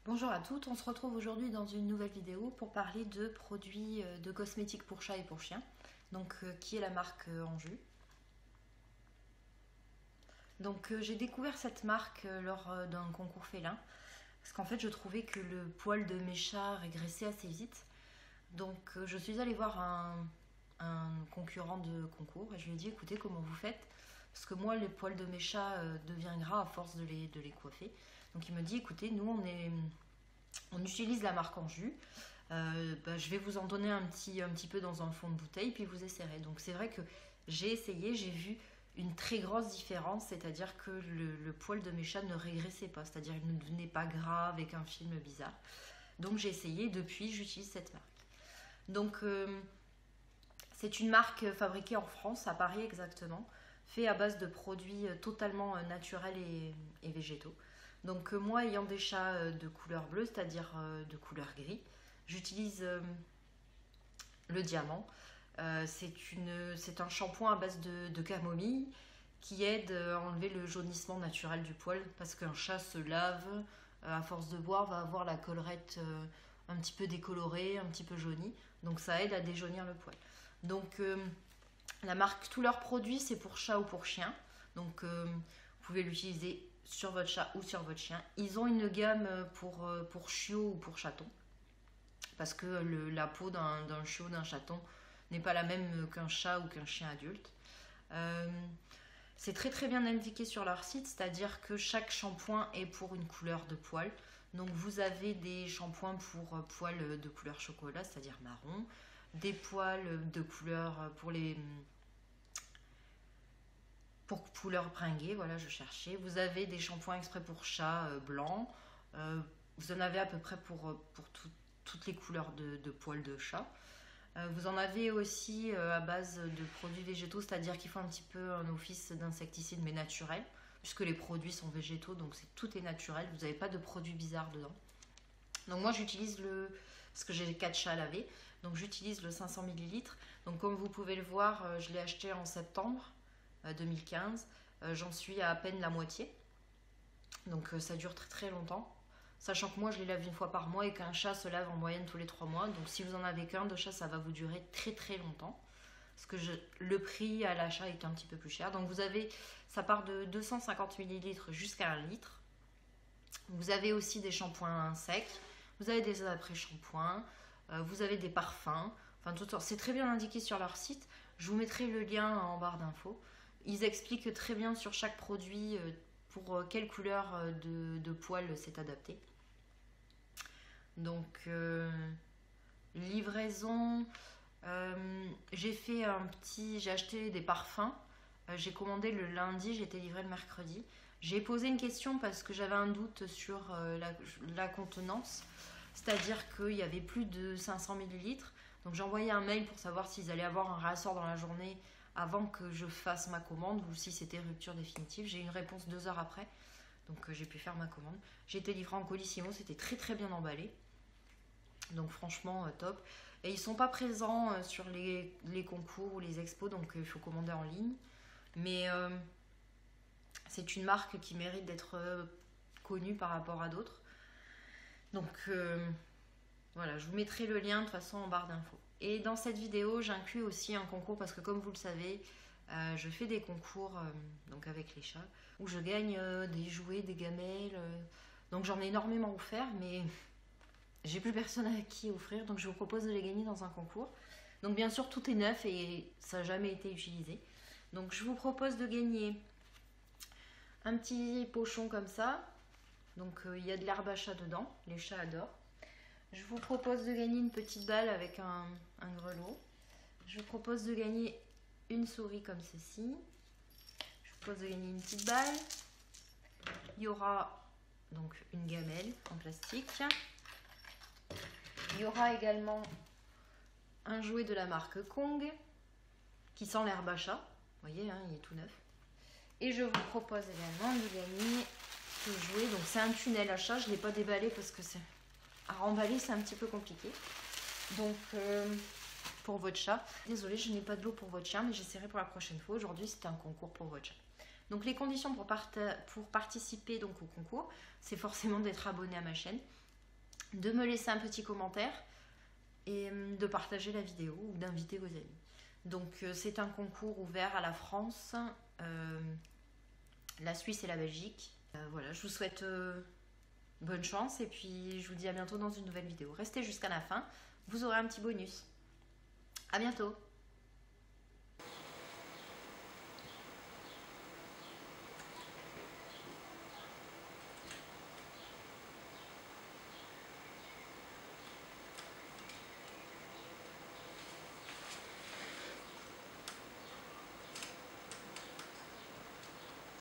Bonjour à toutes, on se retrouve aujourd'hui dans une nouvelle vidéo pour parler de produits de cosmétiques pour chat et pour chien, donc qui est la marque Anjou. Donc j'ai découvert cette marque lors d'un concours félin, parce qu'en fait je trouvais que le poil de mes chats régressait assez vite. Donc je suis allée voir un concurrent de concours et je lui ai dit écoutez comment vous faites, parce que moi les poils de mes chats deviennent gras à force de les coiffer. Donc il me dit écoutez nous on utilise la marque Anjou, je vais vous en donner un petit peu dans un fond de bouteille puis vous essayerez. Donc c'est vrai que j'ai essayé, j'ai vu une très grosse différence, c'est-à-dire que le poil de mes chats ne régressait pas, c'est-à-dire il ne devenait pas gras avec un film bizarre. Donc j'ai essayé, depuis j'utilise cette marque. Donc c'est une marque fabriquée en France, à Paris exactement, fait à base de produits totalement naturels et végétaux. Donc moi ayant des chats de couleur bleue, c'est-à-dire de couleur gris, j'utilise le diamant. C'est un shampoing à base de camomille qui aide à enlever le jaunissement naturel du poil, parce qu'un chat se lave, à force de boire, va avoir la collerette un petit peu décolorée, un petit peu jaunie, donc ça aide à déjaunir le poil. Donc la marque, tous leurs produits c'est pour chat ou pour chien, donc vous pouvez l'utiliser sur votre chat ou sur votre chien. Ils ont une gamme pour chiot ou pour chaton, parce que la peau d'un chiot, d'un chaton n'est pas la même qu'un chat ou qu'un chien adulte. C'est très très bien indiqué sur leur site, c'est-à-dire que chaque shampoing est pour une couleur de poil. Donc vous avez des shampoings pour poils de couleur chocolat, c'est-à-dire marron, des poils de couleur pour couleur bringuée, voilà je cherchais. Vous avez des shampoings exprès pour chat blanc, vous en avez à peu près pour toutes les couleurs de poils de chat. Vous en avez aussi à base de produits végétaux, c'est-à-dire qu'ils font un petit peu un office d'insecticide mais naturel, puisque les produits sont végétaux, donc tout est naturel, vous n'avez pas de produits bizarres dedans. Donc moi j'utilise parce que j'ai 4 chats à laver, donc j'utilise le 500 ml. Donc comme vous pouvez le voir, je l'ai acheté en septembre 2015, j'en suis à peine la moitié, donc ça dure très très longtemps. Sachant que moi je les lave une fois par mois et qu'un chat se lave en moyenne tous les 3 mois. Donc si vous en avez qu'un de chat, ça va vous durer très très longtemps. Parce que le prix à l'achat est un petit peu plus cher. Donc vous avez, ça part de 250 ml jusqu'à 1 litre. Vous avez aussi des shampoings secs. Vous avez des après-shampoings. Vous avez des parfums. Enfin tout ça, c'est très bien indiqué sur leur site. Je vous mettrai le lien en barre d'infos. Ils expliquent très bien sur chaque produit pour quelle couleur de poil c'est adapté. Donc livraison, j'ai acheté des parfums, j'ai commandé le lundi, j'ai été livré le mercredi. J'ai posé une question parce que j'avais un doute sur la contenance, c'est-à-dire qu'il y avait plus de 500 ml. Donc j'ai envoyé un mail pour savoir s'ils allaient avoir un réassort dans la journée avant que je fasse ma commande ou si c'était rupture définitive. J'ai eu une réponse 2 heures après, donc j'ai pu faire ma commande. J'ai été livré en Colissimo, c'était très très bien emballé. Donc franchement top. Et ils sont pas présents sur les concours ou les expos, donc il faut commander en ligne. Mais c'est une marque qui mérite d'être connue par rapport à d'autres. Donc voilà, je vous mettrai le lien de toute façon en barre d'infos. Et dans cette vidéo, j'inclus aussi un concours parce que comme vous le savez, je fais des concours donc avec les chats où je gagne des jouets, des gamelles. Donc j'en ai énormément offert, mais j'ai plus personne à qui offrir, donc je vous propose de les gagner dans un concours. Donc bien sûr tout est neuf et ça n'a jamais été utilisé. Donc je vous propose de gagner un petit pochon comme ça. Donc il y a de l'herbe à chat dedans, les chats adorent. Je vous propose de gagner une petite balle avec un grelot. Je vous propose de gagner une souris comme ceci. Je vous propose de gagner une petite balle. Il y aura donc une gamelle en plastique. Il y aura également un jouet de la marque Kong qui sent l'herbe à chat. Vous voyez, hein, il est tout neuf. Et je vous propose également de gagner ce jouet. Donc c'est un tunnel à chat. Je ne l'ai pas déballé parce que à remballer c'est un petit peu compliqué. Donc pour votre chat. Désolée, je n'ai pas de lot pour votre chien, mais j'essaierai pour la prochaine fois. Aujourd'hui, c'était un concours pour votre chat. Donc les conditions pour participer donc, au concours, c'est forcément d'être abonné à ma chaîne, de me laisser un petit commentaire et de partager la vidéo ou d'inviter vos amis. Donc c'est un concours ouvert à la France, la Suisse et la Belgique. Voilà, je vous souhaite bonne chance et puis je vous dis à bientôt dans une nouvelle vidéo. Restez jusqu'à la fin, vous aurez un petit bonus. À bientôt.